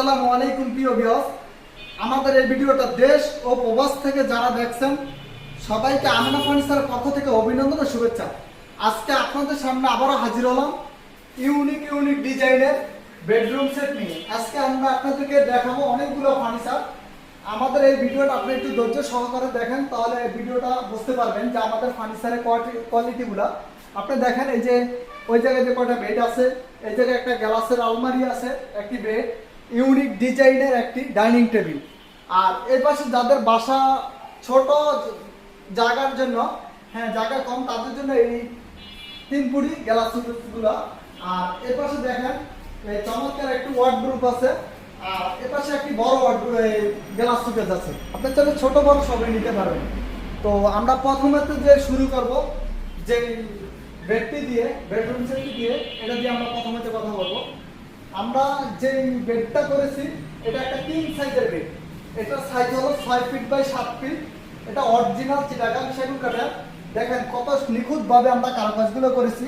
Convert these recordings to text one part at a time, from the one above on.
আসসালামু আলাইকুম প্রিয় ভিউয়ার্স, আমাদের এই ভিডিওটা দেশ ও প্রবাস থেকে যারা দেখছেন সবাইকে আমিনা ফার্নিচারের পক্ষ থেকে অভিনন্দন ও শুভেচ্ছা। আজকে আপনাদের সামনে আবারও হাজির হলাম ইউনিক ডিজাইনের বেডরুম সেট নিয়ে। আজকে আমরা আপনাদেরকে দেখাবো অনেকগুলো ফার্নিচার। আমাদের এই ভিডিওটা আপনি একটু ধৈর্য সহকারে দেখেন, তাহলে এই ভিডিওটা বুঝতে পারবেন যে আমাদের ফার্নিচারের কোয়ালিটিগুলো। আপনি দেখেন, এই যে ওই জায়গায় যে কয়টা বেড আছে, এই জায়গায় একটা গ্লাসের আলমারি আছে, একটি বেড, ইউনিক ডিজাইনের একটি ডাইনিং টেবিল। আর এই পাশে যাদের বাসা ছোট জায়গার জন্য, জায়গা কম, তাদের জন্য এই 3 ফুটি গ্লাস শোকেসগুলো। আর এই পাশে দেখেন এই চমৎকার একটি ওয়ার্ডরোব আছে, আর এ পাশে একটি বড় গ্লাস শোকেস আছে। আপনি চাইলে ছোট বড় সবই নিতে পারবেন। তো আমরা প্রথমেতে যে শুরু করব যে বেডটি দিয়ে, বেডরুম সেটটি দিয়ে, এটা দিয়ে আমরা প্রথমেতে কথা বলবো। আমরা যে বেডটা করেছি এটা একটা কিং সাইজের বেড। এটার সাইজ হলো 6 ফিট বাই 7 ফিট। এটা অরিজিনাল চিটাগাং সেগুন কাঠের। দেখেন কত নিখুঁতভাবে আমরা কারুকাজগুলো করেছি।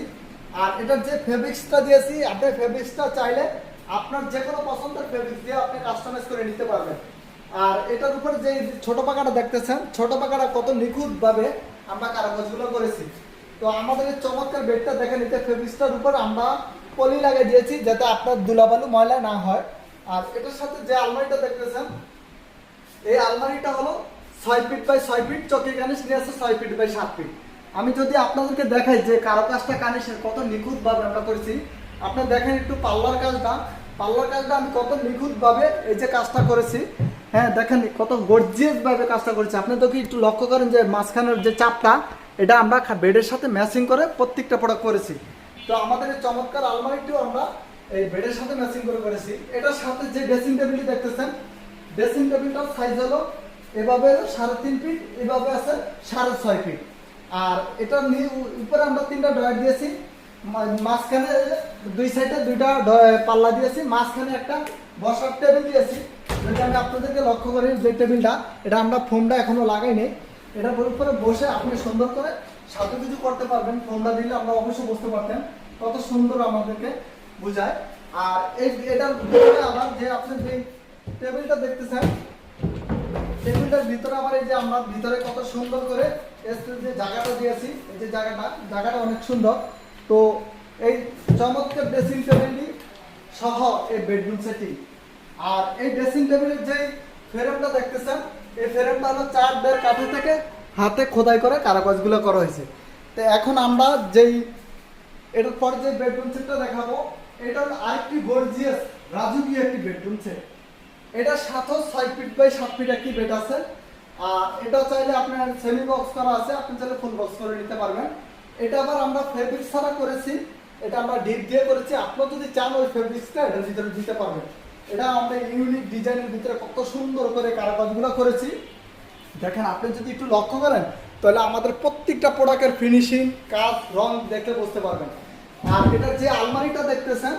আর এটার যে ফেব্রিক্সটা দিয়েছি, আপনি ফেব্রিক্সটা চাইলে আপনার যে কোনো পছন্দের ফেব্রিক্স দিয়ে আপনি কাস্টমাইজ করে নিতে পারবেন। আর এটার উপরে যে ছোট পাকাটা দেখতেছেন, ছোট পাকাটা কত নিখুঁতভাবে আমরা কারুকাজগুলো করেছি। তো আমাদের এই চমৎকার বেডটা দেখেন, এতে ফেব্রিক্সটার উপর আমরা পলি লাগিয়ে দিয়েছি যাতে আপনার ধুলাবালু ময়লা না হয়। আর এটার সাথে যে আলমারিটা দেখতেছেন, এই আলমারিটা হলো 6 ফিট বাই 6 ফিট, চকি কানিশ নিয়ে আছে 6 ফিট বাই 7 ফিট। আমি যদি আপনাদেরকে দেখাই যে কারুকাজটা কানিশের কত নিখুঁতভাবে আমরা করেছি, আপনি দেখেন একটু পাল্লার কাজটা আমি কত নিখুঁতভাবে এই যে কাজটা করেছি। দেখেন কত গর্জিয়াস ভাবে কাজটা করেছি। আপনি তো কি একটু লক্ষ্য করেন যে মাঝখানের যে চাপটা, এটা আমরা বেডের সাথে ম্যাচিং করে প্রত্যেকটা প্রোডাক্ট করেছি। তো আমাদের এই চমৎকার আলমারিটিও আমরা এই বেডের সাথে ম্যাচিং করে করেছি। এটার সাথে যে ড্রেসিং টেবিলটি দেখতেছেন, ড্রেসিং টেবিলটার সাইজ হলো এভাবে 3.5 ফিট, এভাবে আছে 6.5 ফিট। আর এটার উপরে আমরা 3টা ডয়ার দিয়েছি, মাঝখানে 2 সাইডে 2টা পাল্লা দিয়েছি, মাঝখানে একটা বসার টেবিল দিয়েছি। যদি আমি আপনাদেরকে লক্ষ্য করি, যে টেবিলটা এটা আমরা ফোমটা এখনো লাগাইনি, এটার উপরে বসে আপনি সুন্দর করে সাথে কিছু করতে পারবেন। ফোনটা দিলে আমরা অবশ্যই বুঝতে পারতেন কত সুন্দর আমাদেরকে বোঝায়। আর এটার ভিতরে আবার যে আপনি যে টেবিলটা দেখতেছেন, টেবিলটার ভিতরে আবার এই যে আমরা ভিতরে কত সুন্দর করে যে জায়গাটা দিয়েছি, এই যে জায়গাটা অনেক সুন্দর। তো এই চমৎকার ড্রেসিং টেবিলটি সহ এই বেডরুম সেটি। আর এই ড্রেসিং টেবিলের যে ফ্রেমটা দেখতেছেন, এই ফ্রেমটা হলো 4.5 কাঠের থেকে হাতে খোদাই করে কারুকাজগুলো করা হয়েছে। তো এখন আমরা যেই এটার পরে যে বেডরুম সেটটা দেখাবো, এটা হলো আরেকটি গর্জিয়াস রাজকীয় একটি বেডরুম সেট। এটা 6 ফিট বাই 7 ফিট একটি বেড আছে। আর এটা চাইলে আপনার সেমি বক্স করা আছে, আপনি চাইলে ফুল বক্স করে নিতে পারবেন। এটা আবার আমরা ফেব্রিক্স ছাড়া করেছি, এটা আমরা ডিপ দিয়ে করেছি। আপনি যদি চান ওই ফেব্রিক্সটা এটার ভিতরে দিতে পারবেন। এটা আমরা ইউনিক ডিজাইনের ভিতরে কত সুন্দর করে কারুকাজগুলো করেছি। দেখেন, আপনি যদি একটু লক্ষ্য করেন তাহলে আমাদের প্রত্যেকটা প্রোডাক্টের ফিনিশিং, কাজ, রং দেখে বুঝতে পারবেন। আর এটা যে আলমারিটা দেখতেছেন,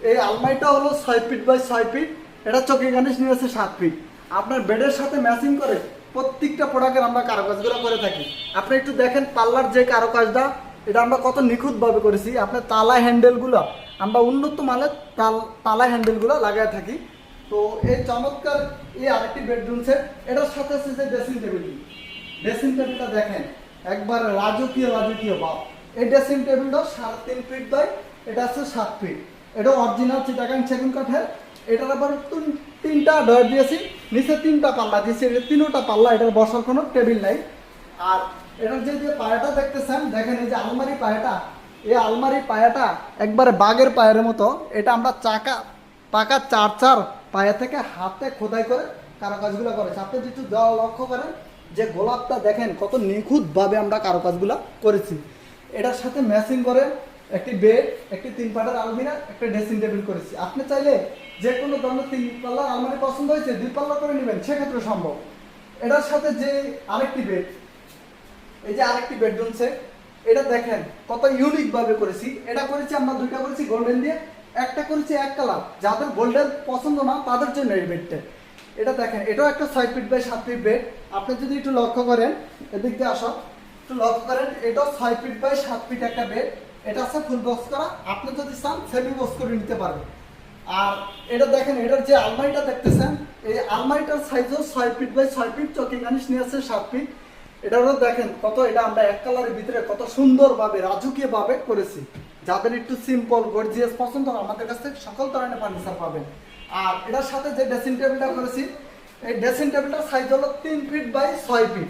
এই আলমারিটা হলো 6 ফিট বাই 6 ফিট। এটা চকি গানিশ নিয়ে আছে 7 ফিট। আপনার বেডের সাথে ম্যাচিং করে প্রত্যেকটা প্রোডাক্টের আমরা কারুকাজগুলো করে থাকি। আপনি একটু দেখেন পাল্লার যে কারুকাজটা, এটা আমরা কত নিখুঁতভাবে করেছি। আপনার তালা হ্যান্ডেলগুলো আমরা উন্নত মানের তালা হ্যান্ডেলগুলো লাগাই থাকি। তো এই চমৎকার এই আরেকটি বেডরুম সেট, এটার সাথে আছে যে ড্রেসিং টেবিলটা দেখেন একবার রাজকীয় ভাব। এই ড্রেসিং টেবিলটা 3.5 ফিট বাই এটা আছে 7 ফিট। এটা অরিজিনাল চিটাগাং সেগুন কাঠের। এটার আবার 3টা ডয়ার দিয়েছি, নিচে 3টা পাল্লা দিয়েছি। এটা 3টা পাল্লা, এটার বসার কোনো টেবিল নাই। আর এটার যে পায়াটা দেখতেছেন, দেখেন এই যে আলমারি পায়াটা, এই আলমারি পায়াটা একবারে বাঘের পায়ের মতো। এটা আমরা পাকা 4 পায়া থেকে হাতে খোদাই করে কারুকাজগুলো করেছি। আপনি যদি লক্ষ্য করেন যে গোলাপটা দেখেন কত নিখুঁতভাবে আমরা কারুকাজগুলো করেছি। এটার সাথে ম্যাচিং করে একটি বেড, একটি 3 পাটার আলমিরা, একটা ড্রেসিং টেবিল করেছি। আপনি চাইলে যে কোনো ধরনের 3 পাল্লার আলমারি পছন্দ হয়েছে 2 পাল্লা করে নেবেন, সেক্ষেত্রে সম্ভব। এটার সাথে যে আরেকটি বেড, এই যে আরেকটি বেডরুম সেট, এটা দেখেন কত ইউনিক ভাবে করেছি। এটা করেছি আমরা 2টা করেছি গোল্ডেন দিয়ে, একটা করেছি এক কালার। যাদের গোল্ডেন পছন্দ না তাদের জন্য এই বেডটা। এটা দেখেন, এটাও একটা 6 ফিট বাই 7 ফিট বেড। আপনি যদি একটু লক্ষ্য করেন, এদিক দিয়ে আসো, একটু লক্ষ্য করেন, এটাও 6 ফিট বাই 7 ফিট একটা বেড। এটা আছে ফুল বক্স করা, আপনি যদি চান সেমি বক্স করে নিতে পারবেন। আর এটা দেখেন, এটার যে আলমারিটা দেখতেছেন, এই আলমারিটার সাইজও 6 ফিট বাই 6 ফিট, চকি গানিশ নিয়ে আছে 7 ফিট। এটারও দেখেন কত, এটা আমরা এক কালারের ভিতরে কত সুন্দরভাবে রাজকীয় ভাবে করেছি। যাদের একটু সিম্পল গর্জিয়াস পছন্দ হয় আমাদের কাছ থেকে সকল ধরনের ফার্নিচার পাবেন। আর এটার সাথে যে ড্রেসিং টেবিলটা করেছি, এই ড্রেসিং টেবিলটার সাইজ হলো 3 ফিট বাই 6 ফিট।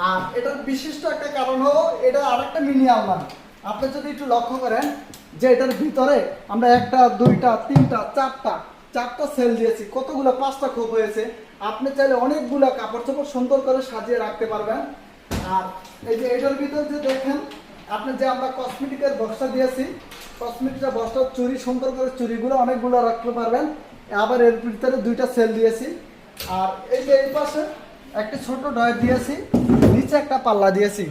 আর এটার বিশিষ্ট একটা কারণ হলো এটা আরেকটা মিনি আলমারি। আপনি যদি একটু লক্ষ্য করেন যে এটার ভিতরে আমরা একটা, দুইটা, তিনটা, চারটা সেল দিয়েছি, কতগুলো 5টা খোপ হয়েছে। আপনি চাইলে অনেকগুলো কাপড় চোপড় সুন্দর করে সাজিয়ে রাখতে পারবেন। আর এই যে এটার ভিতরে যে দেখেন, আপনি যে আমরা কসমেটিকের বক্সটা দিয়েছি, কসমেটিকের বক্সটা চুরি সুন্দর করে চুরিগুলো অনেকগুলো রাখতে পারবেন। আবার এর ভিতরে 2টা সেল দিয়েছি। আর এই যে এই পাশে একটা ছোট ড্রয়ার দিয়েছি, নিচে একটা পাল্লা দিয়েছি।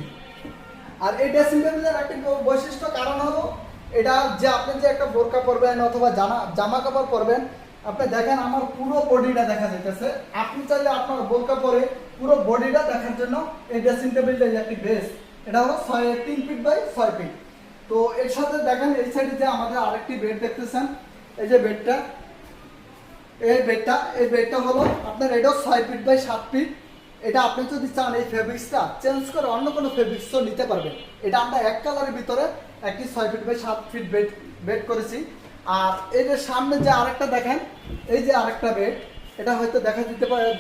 আর এই ড্রেসিং টেবিলের একটা বৈশিষ্ট্য কারণ হলো এটা যে আপনি যে একটা বোরকা পরবেন অথবা জামা কাপড় পরবেন, আপনি দেখেন আমার পুরো বডিটা দেখা যাইতেছে। আপনি চাইলে আপনার বোরকা পরে পুরো বডিটা দেখার জন্য এই ড্রেসিং টেবিলটা একটি বেস্ট। এটা হলো 3 ফিট বাই 6 ফিট। তো এর সাথে দেখেন এই সাইডে যে আমাদের আরেকটি বেড দেখতেছেন, এই যে বেডটা, এই বেডটা হলো আপনার, এটাও 6 ফিট বাই 7 ফিট। এটা আপনি যদি চান এই ফেব্রিক্সটা চেঞ্জ করে অন্য কোনো ফেব্রিক্সও নিতে পারবেন। এটা আমরা এক কালারের ভিতরে একটি 6 ফিট বাই 7 ফিট বেড করেছি। আর এই যে সামনে যে আরেকটা দেখেন, এই যে আরেকটা বেড, এটা হয়তো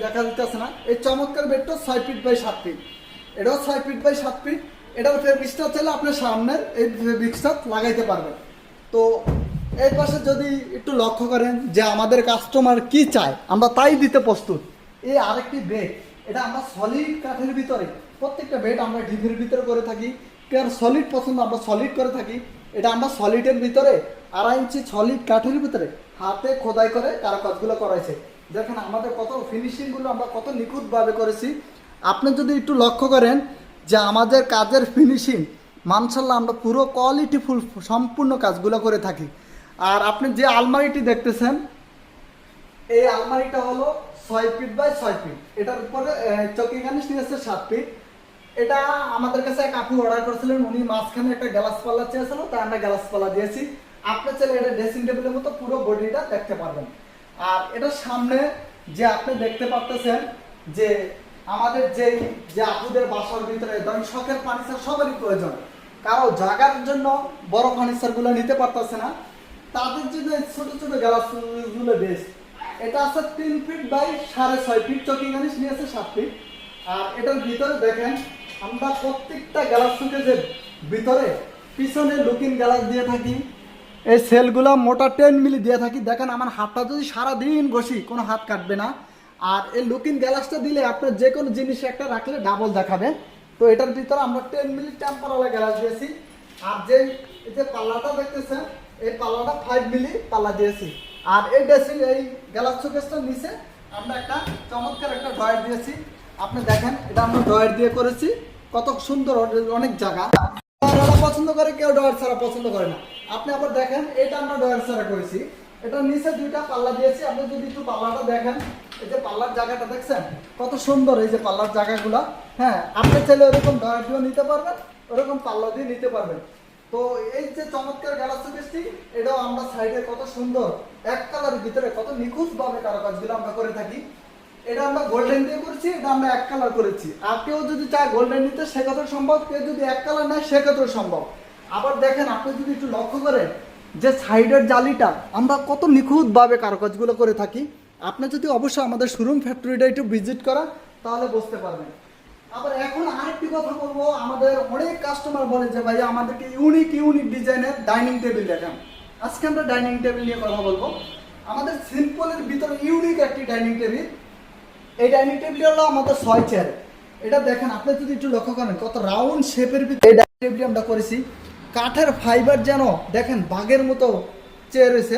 দেখা দিতেছে না। এই চমৎকার বেডটা 6 ফিট বাই 7 ফিট, এটাও 6 ফিট বাই 7 ফিট। এটার ফেব্রিক্সটা চাইলে আপনি সামনের এই ফেব্রিক্সটা লাগাইতে পারবেন। তো এই পাশে যদি একটু লক্ষ্য করেন যে আমাদের কাস্টমার কি চায় আমরা তাই দিতে প্রস্তুত। এই আরেকটি বেড, এটা আমরা সলিড কাঠের ভিতরে, প্রত্যেকটা বেড আমরা ডিভির ভিতরে করে থাকি। কার সলিড পছন্দ আমরা সলিড করে থাকি। এটা আমরা সলিডের ভিতরে 2.5 ইঞ্চি সলিড কাঠের ভিতরে হাতে খোদাই করে কারুকাজগুলো করাইছে। দেখেন আমাদের কত ফিনিশিংগুলো আমরা কত নিখুঁতভাবে করেছি। আপনি যদি একটু লক্ষ্য করেন যে আমাদের কাজের ফিনিশিং, মানশাল্লাহ আমরা পুরো কোয়ালিটিফুল সম্পূর্ণ কাজগুলো করে থাকি। আর আপনি যে আলমারিটি দেখতেছেন, এই আলমারিটা হলো 6 ফিট বাই 6 ফিট। এটার উপরে চকি গানিশ নিয়েছে 7 ফিট। এটা আমাদের কাছে এক আপু অর্ডার করেছিলেন, উনি মাঝখানে একটা গ্লাস পাল্লা চেয়েছিল, তাই আমরা গ্লাস পাল্লা দিয়েছি। আপনি চাইলে এটা ড্রেসিং টেবিলের মতো পুরো বডিটা দেখতে পারবেন। আর এটার সামনে যে আপনি দেখতে পাচ্ছেন যে আমাদের যে আপুদের বাসার ভিতরে ধরেন শখের ফার্নিচার সবারই প্রয়োজন, কারো জায়গার জন্য বড় ফার্নিচারগুলো নিতে পারতেছে না, তাদের জন্য ছোট ছোট গ্লাসগুলো বেস্ট। এটা আছে 3 ফিট বাই 6.5 ফিট, চকি গানিশ নিয়েছে 7 ফিট। আর এটার ভিতরে দেখেন আমরা প্রত্যেকটা গ্লাস শোকেজের ভিতরে পিছনে লুকিং গ্লাস দিয়ে থাকি। এই সেলগুলো মোটা 10 মিলি দিয়ে থাকি। দেখেন আমার হাতটা যদি সারাদিন ঘষি কোনো হাত কাটবে না। আর এই লুকিং গ্লাসটা দিলে আপনার যে কোনো জিনিস একটা রাখলে ডাবল দেখাবে। তো এটার ভিতরে আমরা 10 মিলি টেম্পারওয়ালা গ্লাস দিয়েছি। আর এই যে পাল্লাটা দেখতেছেন, এই পাল্লাটা 5 মিলি পাল্লা দিয়েছি। আর এই এই গ্লাস শোকেসটার নিচে আমরা একটা চমৎকার একটা ড্রয়ার দিয়েছি। আপনি দেখেন এটা আমরা ড্রয়ার দিয়ে করেছি, কত সুন্দর, অনেক জায়গা পছন্দ করে, কেউ ড্রয়ার ছাড়া পছন্দ করে না। আপনি আবার দেখেন এটা আমরা ড্রয়ার ছাড়া করেছি। এটার নিচে 2টা পাল্লা দিয়েছি। আপনি যদি একটু পাল্লাটা দেখেন, এই যে পাল্লার জায়গাটা দেখছেন কত সুন্দর, এই যে পাল্লার জায়গাগুলো। হ্যাঁ, আপনি চাইলে ওরকম ড্রয়ার দিয়েও নিতে পারবেন, ওরকম পাল্লা দিয়ে নিতে পারবেন। তো এই যে চমৎকার গ্লাস শোকেসটি, এটাও আমরা সাইডে কত সুন্দর এক কালারের ভিতরে কত নিখুঁতভাবে কারুকাজগুলো আমরা করে থাকি। এটা আমরা গোল্ডেন দিয়ে করেছি, এটা আমরা এক কালার করেছি। আর কেউ যদি চায় গোল্ডেন নিতে সেক্ষেত্রে সম্ভব, কেউ যদি এক কালার নেয় সেক্ষেত্রে সম্ভব। আবার দেখেন আপনি যদি একটু লক্ষ্য করেন যে সাইডের জালিটা আমরা কত নিখুঁতভাবে কারুকাজগুলো করে থাকি। আপনি যদি অবশ্যই আমাদের শোরুম ফ্যাক্টরিটা একটু ভিজিট করা তাহলে বুঝতে পারবেন। আবার এখন আরেকটি কথা বলবো, আমাদের অনেক কাস্টমার বলে যে ভাই আমাদেরকে ইউনিক ডিজাইনের ডাইনিং টেবিল দেখান। আজকে আমরা ডাইনিং টেবিল নিয়ে কথা বলবো। আমাদের সিম্পলের ভিতরে ইউনিক একটি ডাইনিং টেবিল। এই ডাইনিং টেবিল হলো আমাদের 6 চেয়ার। এটা দেখেন আপনি যদি একটু লক্ষ্য করেন কত রাউন্ড শেপের ভিতরে এই ডাইনিং টেবিল আমরা করেছি। কাঠের ফাইবার যেন দেখেন বাঘের মতো চেয়ার রয়েছে।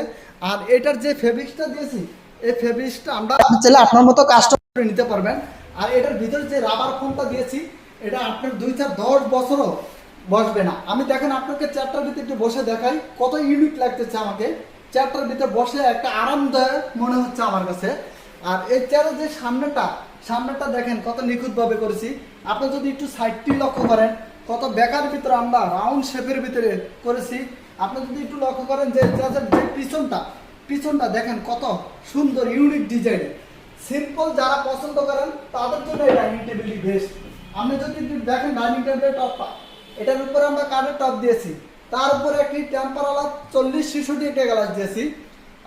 আর এটার যে ফেব্রিক্সটা দিয়েছি, এই ফেব্রিক্সটা আমরা চাইলে আপনার মতো কাস্টম করে নিতে পারবেন। আর এটার ভিতরে যে রাবার ফোমটা দিয়েছি, এটা আপনার 2-10 বছরও বসবে না। আমি দেখেন আপনাকে চেয়ারটার ভিতরে একটু বসে দেখাই, কত ইউনিক লাগতেছে আমাকে। চেয়ারটার ভিতরে বসে একটা আরামদায়ক মনে হচ্ছে আমার কাছে। আর এই চেয়ারের যে সামনেটা দেখেন কত নিখুঁতভাবে করেছি। আপনি যদি একটু সাইডটি লক্ষ্য করেন কত বেকার ভিতরে আমরা রাউন্ড শেপের ভিতরে করেছি। আপনি যদি একটু লক্ষ্য করেন যে চেয়ারের যে পিছনটা দেখেন কত সুন্দর ইউনিক ডিজাইন। সিম্পল যারা পছন্দ করেন তাদের জন্য এই ডাইনিং টেবিলটি বেস্ট। আপনি যদি দেখেন ডাইনিং টেবিলের টপটা, এটার উপরে আমরা কাঠের টপ দিয়েছি, তার উপরে একটি টেম্পারওয়ালা 40-66 একটা গ্লাস দিয়েছি।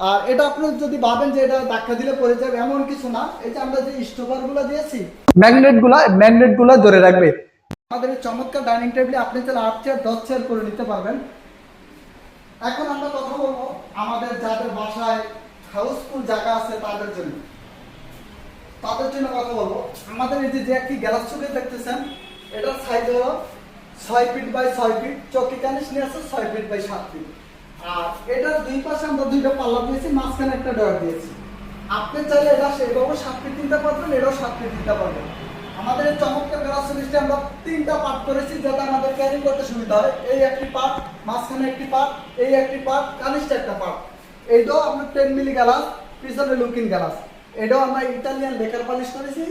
আর এটা আপনি যদি ভাবেন যে এটা ধাক্কা দিলে পড়ে যাবে, এমন কিছু না। এই যে আমরা যে স্টোভারগুলো দিয়েছি, ম্যাগনেটগুলো ধরে রাখবে। আমাদের এই চমৎকার ডাইনিং টেবিলে আপনি চাইলে 8 চেয়ার 10 চেয়ার করে নিতে পারবেন। এখন আমরা কথা বলবো আমাদের যাদের বাসায় হাউসফুল জায়গা আছে তাদের জন্য কথা বলবো। আমাদের এই যে একটি গ্লাস শোকেস দেখতেছেন, এটার সাইজ হলো 6 ফিট বাই 6 ফিট, চৌকি কানিস নিয়ে আছে 6 ফিট বাই 7 ফিট। আর এটার দুই পাশে আমরা দুইটা পাল্লা দিয়েছি, মাঝখানে একটা ডয়ার দিয়েছি। আপনি চাইলে এটা সেইভাবে 7 ফিট কিনতে পারবেন, এটাও 7 ফিট কিনতে পারবেন। আমাদের এই চমৎকার গ্লাস শোকেসটা আমরা 3টা পার্ট করেছি যাতে আমাদের ক্যারি করতে সুবিধা হয়। এই একটি পার্ট, মাঝখানে একটি পার্ট, এই একটি পার্ট, কানিসটা একটা পার্ট। এইটাও আপনার 10 মিলি গ্লাস, পিছনে লুকিং গ্লাস। এটাও আমরা ইটালিয়ান লেকার পলিশ করেছি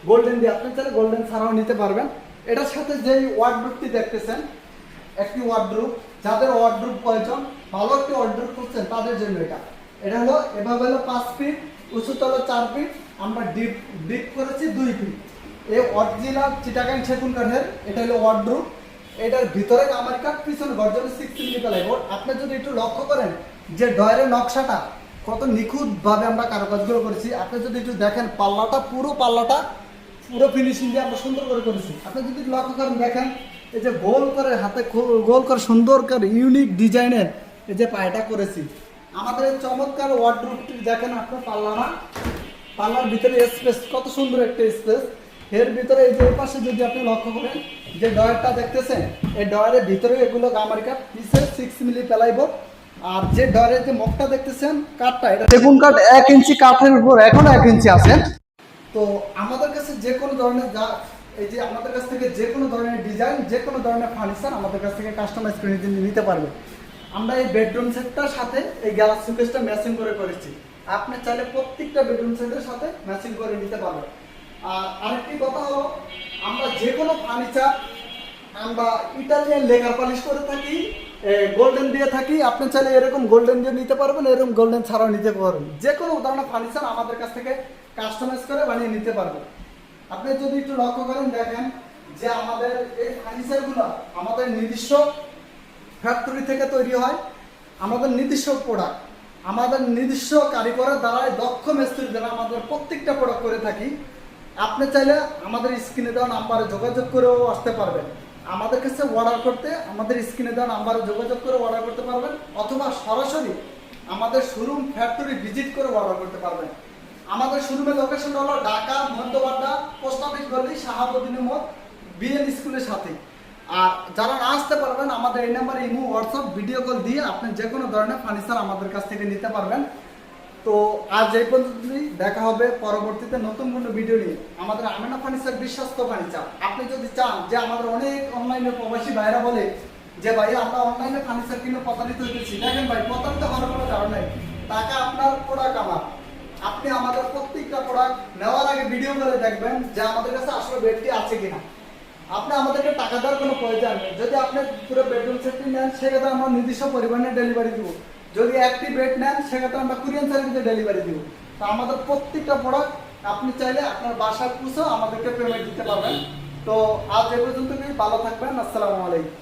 গোল্ডেন দিয়ে। আপনি চাইলে গোল্ডেন ছাড়াও নিতে পারবেন। এটার সাথে যেই ওয়ার্ডরোবটি দেখতেছেন, একটি ওয়ার্ডরোব, যাদের ওয়ার্ডরোব প্রয়োজন, ভালো একটি ওয়ার্ডরোব করছেন তাদের জন্য এটা হলো এভাবে হলো 5 ফিট, উঁচুতে হলো 4 ফিট, আমরা ডিপ করেছি 2 ফিট। এই অরিজিনাল চিটাগাং সেগুন কাঠের এটা হলো ওয়ার্ডরোব। এটার ভিতরে কামারি কাঠ, পিছনে গর্জনের 6 মিলি প্লাইবোর্ড। আপনি যদি একটু লক্ষ্য করেন যে ডয়ারের নকশাটা কত নিখুঁতভাবে আমরা কারুকাজগুলো করেছি। আপনি যদি একটু দেখেন পুরো পাল্লাটা পুরো ফিনিশিং দিয়ে আমরা সুন্দর করে করেছি। আপনি যদি লক্ষ্য করেন দেখেন এই যে গোল করে হাতে গোল করে সুন্দর করে ইউনিক ডিজাইনের এই যে পায়টা করেছি। আমাদের এই চমৎকার ওয়ার্ডরোবটি দেখেন আপনার পাল্লার ভিতরে স্পেস কত সুন্দর একটা স্পেস। এর ভিতরে এই যে পাশে যদি আপনি লক্ষ্য করেন যে ডয়ারটা দেখতেছেন, এই ডয়ারের ভিতরে এগুলো গামারি কাঠ, পিছে 6 মিলি প্লাইবোর্ড। আর যে ডয়ারের যে মুখটা দেখতেছেন কাঠটা, এটা সেগুন কাঠ 1 ইঞ্চি কাঠের উপর এখনো 1 ইঞ্চি আছে। তো আমাদের কাছে যে কোনো ধরনের এই যে আমাদের কাছ থেকে যে কোনো ধরনের ডিজাইন, যে কোনো ধরনের ফার্নিচার আমাদের কাছ থেকে কাস্টমাইজ করে নিতে পারবে। আমরা এই বেডরুম সেটটার সাথে এই গ্লাস শোকেসটা ম্যাচিং করে করেছি। আপনি চাইলে প্রত্যেকটা বেডরুম সেটের সাথে ম্যাচিং করে নিতে পারবেন। আর আরেকটি কথা হলো, আমরা যে কোনো ফার্নিচার আমরা ইটালিয়ান লেকার পলিশ করে থাকি, গোল্ডেন দিয়ে থাকি। আপনি চাইলে এরকম গোল্ডেন দিয়ে নিতে পারবেন, এরকম গোল্ডেন ছাড়াও নিতে পারবেন। যে কোনো ধরনের ফার্নিচার আমাদের কাছ থেকে কাস্টমাইজ করে বানিয়ে নিতে পারবেন। আপনি যদি একটু লক্ষ্য করেন দেখেন যে আমাদের এই ফার্নিচারগুলো আমাদের নিজস্ব ফ্যাক্টরি থেকে তৈরি হয়, আমাদের নিজস্ব প্রোডাক্ট, আমাদের নিজস্ব কারিগরের দ্বারাই দক্ষ মিস্ত্রি দ্বারা আমাদের প্রত্যেকটা প্রোডাক্ট করে থাকি। আপনি চাইলে আমাদের স্ক্রিনে দেওয়া নাম্বারে যোগাযোগ করেও আসতে পারবেন। আমাদের কাছে অর্ডার করতে আমাদের স্ক্রিনে দেওয়া নাম্বারে যোগাযোগ করে অর্ডার করতে পারবেন, অথবা সরাসরি আমাদের শোরুম ফ্যাক্টরি ভিজিট করে অর্ডার করতে পারবেন। আমাদের শোরুমের লোকেশন হলো ঢাকা মধ্যবাড্ডা, পোস্ট অফিস গলি, শাহাবুদ্দিনের মোড়, বিএন স্কুলের সাথে। আর যারা না আসতে পারবেন আমাদের এই নাম্বারে ইমো, হোয়াটসঅ্যাপ, ভিডিও কল দিয়ে আপনি যে কোনো ধরনের ফার্নিচার আমাদের কাছ থেকে নিতে পারবেন। তো আজ এই পর্যন্তই, দেখা হবে পরবর্তীতে নতুন কোনো ভিডিও নিয়ে। আমাদের আমেনা ফার্নিচার বিশ্বস্ত ফার্নিচার। আপনি যদি চান যে আমাদের অনেক অনলাইনে প্রবাসী ভাইরা বলে যে ভাই আমরা অনলাইনে ফার্নিচার কিনে প্রতারিত হতেছি, দেখেন ভাই প্রতারিত হওয়ার কোনো কারণ নেই। টাকা আপনার, প্রোডাক্ট আমার। আপনি আমাদের প্রত্যেকটা প্রোডাক্ট নেওয়ার আগে ভিডিও করে দেখবেন যে আমাদের কাছে আসলে বেডটি আছে কিনা। আপনি আমাদেরকে টাকা দেওয়ার কোনো প্রয়োজন নেই। যদি আপনি পুরো বেডরুম সেটটি নেন সেক্ষেত্রে আমরা নির্দিষ্ট পরিমাণে ডেলিভারি দেবো। যদি একটি বেড নেন সেক্ষেত্রে আমরা কুরিয়ার সার্ভিসে ডেলিভারি দেবো। তো আমাদের প্রত্যেকটা প্রোডাক্ট আপনি চাইলে আপনার বাসায় পৌঁছেও আমাদেরকে পেমেন্ট দিতে পারবেন। তো আজ এ পর্যন্তই, ভালো থাকবেন। আসসালামু আলাইকুম।